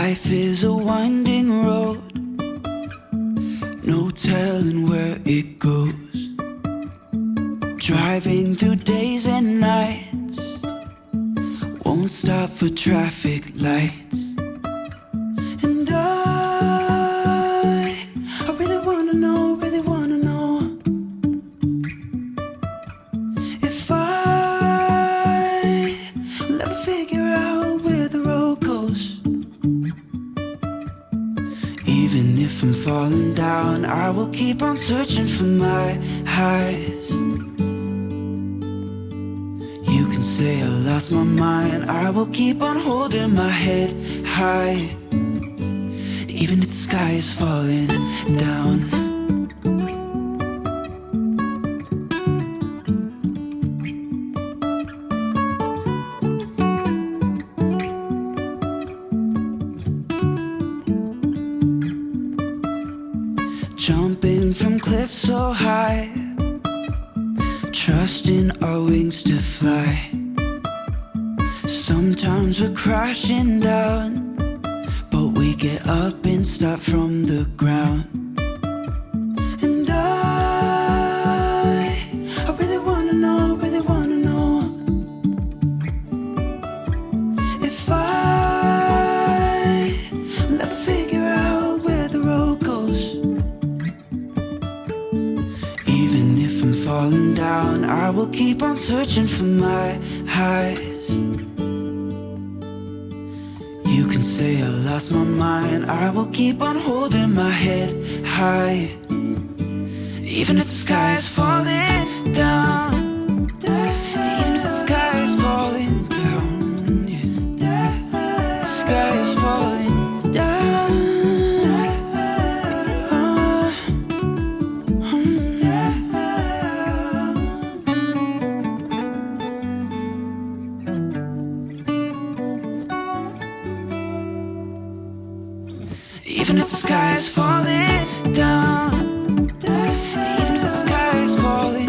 Life is a winding road, no telling where it goes. Driving through days and nights, won't stop for traffic lights. And I really wanna know, if I'll ever figure out where the road goes. Even if I'm falling down, I will keep on searching for my highs. You can say I lost my mind, I will keep on holding my head high. Even if the sky is falling down. Jumping from cliffs so high, trusting our wings to fly. Sometimes we're crashing down, but we get up and start from the ground. And I really wanna know, if I'll ever figure out where the road goes. Even if I'm falling down, I will keep on searching for my highs. You can say I lost my mind, I will keep on holding my head high. Even if the sky is falling down, even if the sky is falling down, yeah. The sky is falling down. Even if the sky is falling down, even if the sky is falling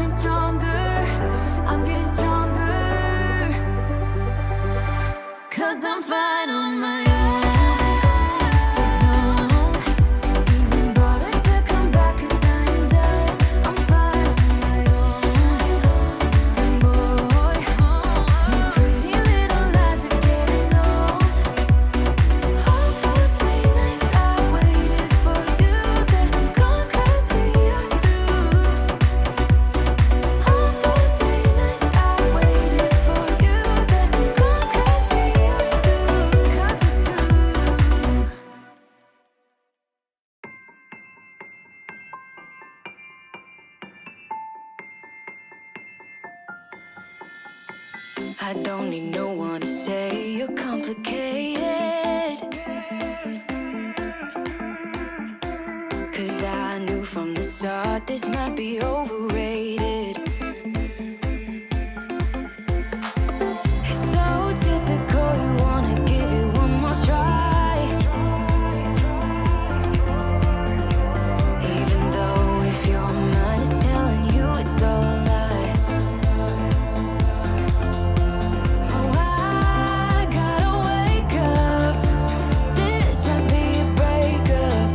getting stronger, I'm getting stronger. 'Cause I'm fine on my own. So don't even bother to come back, 'cause I am done. I'm fine on my own. And boy, your pretty little lies are getting old. All those late nights I waited for you, they're gone 'cause we are through. All those late nights I waited for you, they're gone 'cause we are through. 'Cause we're through. I don't need no one to say you're complicated, 'cause I knew from the start this might be overrated. It's so typical, you wanna give it one more try, even though if your mind is telling you it's all a lie. Oh, I gotta wake up, this might be a breakup.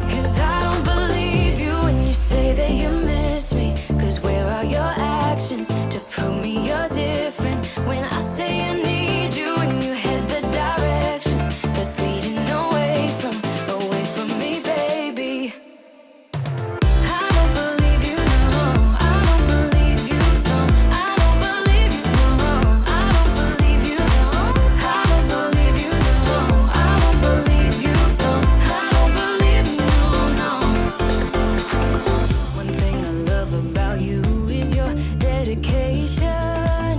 'Cause I don't believe you when you say that you miss me. 'Cause where are your actions to prove me you're different? When I say I need you and you head the direction that's leading away from me, baby. I don't believe you, no. I don't believe you, no. I don't believe you, no. I don't believe you, no. I don't believe you, no. I don't believe you, no. I don't believe you, no. One thing I love about you is your dedication.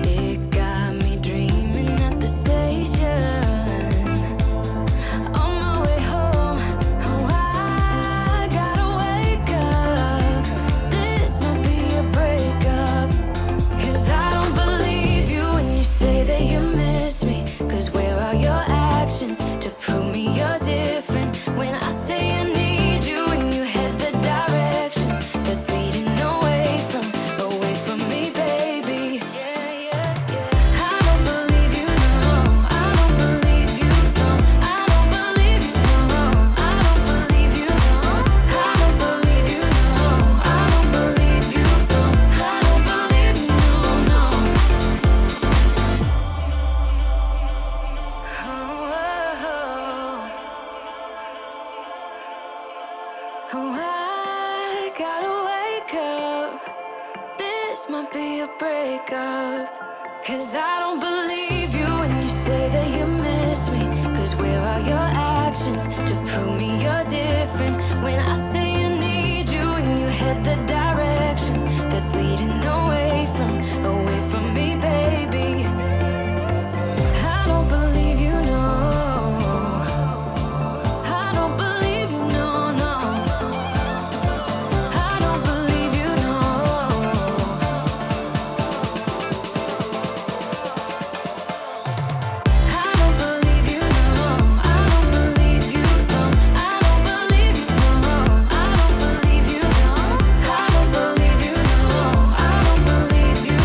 It got me dreaming at the station. On my way home, oh, I gotta wake up. This might be a breakup. 'Cause I don't believe you when you say that you miss me. 'Cause where are your actions to prove me you're different? When I say I need you and you head the direction that's leading away from me, baby. Yeah, yeah, yeah. I don't believe you, no. I don't believe you, no. I don't believe you, no. I don't believe you, no. I don't believe you, no. I don't believe you, no. I don't believe you, no. Oh, I gotta wake up. This might be a breakup. 'Cause I don't believe you when you say that you miss me. 'Cause where are your actions to prove me you're different? When I say I need you and you head the direction that's leading away from me, baby. I don't believe you, no. I don't believe you, no, no. I don't believe you, no. I don't believe you, no. I don't believe you, no. I don't believe you, no. I don't believe you, no. I don't believe you, no. I don't believe you,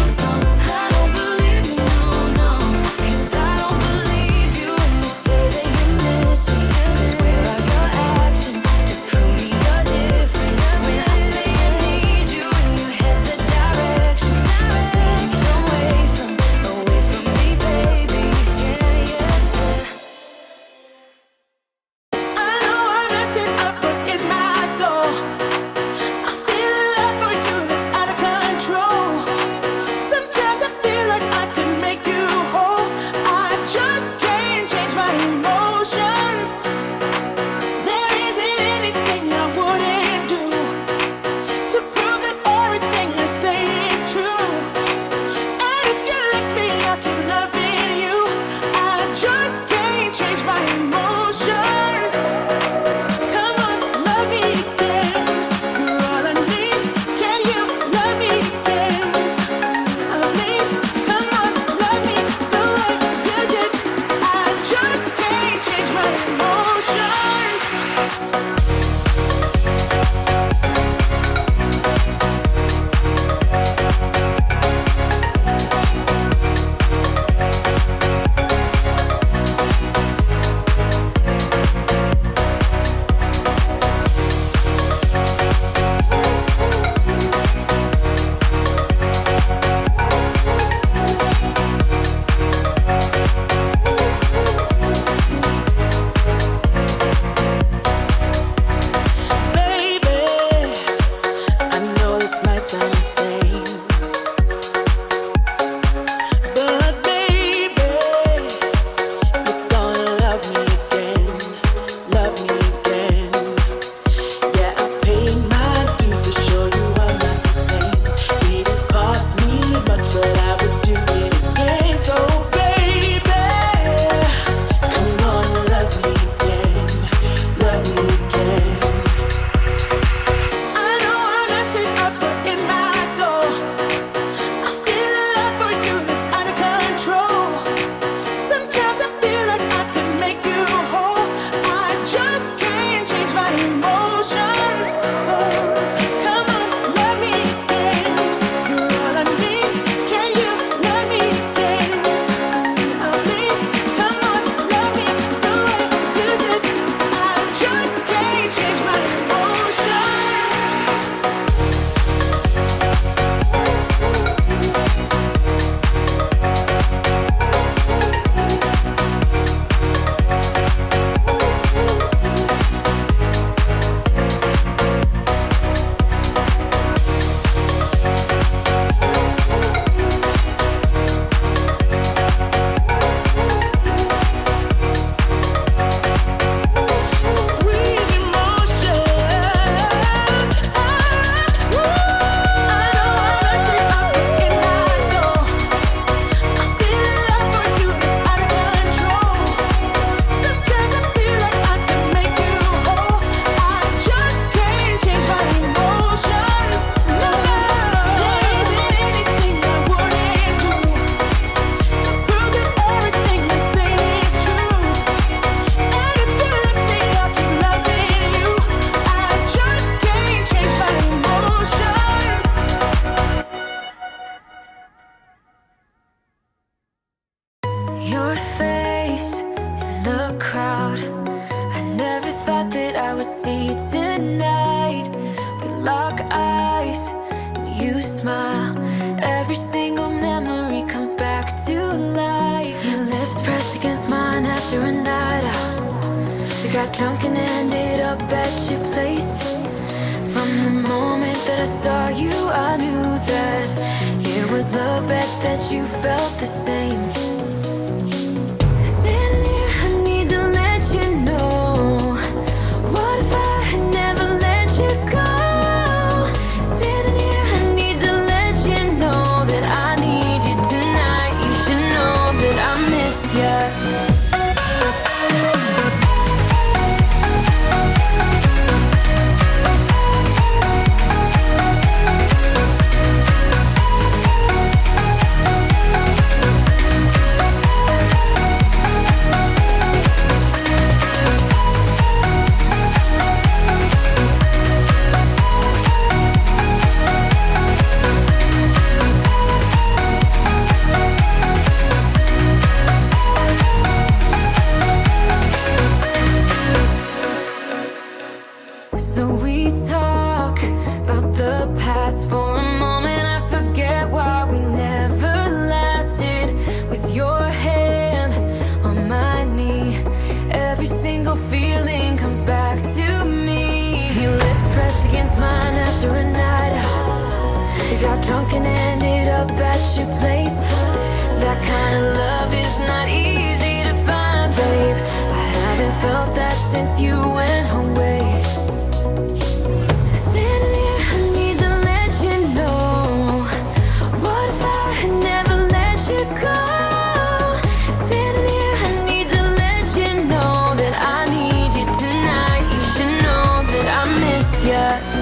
drunk and ended up at your place. From the moment that I saw you, I knew that it was love, bet that you felt the same. Standing here, I need to let you know, what if I had never let you go? Standing here, I need to let you know that I need you tonight. You should know that I miss you. So we talk about the past for a moment. I forget why we never lasted. With your hand on my knee, every single feeling comes back to me. Your lips pressed against mine after a night out. We got drunk and ended up at your place. That kind of love is not easy to find, babe. I haven't felt that since you went away. Yeah.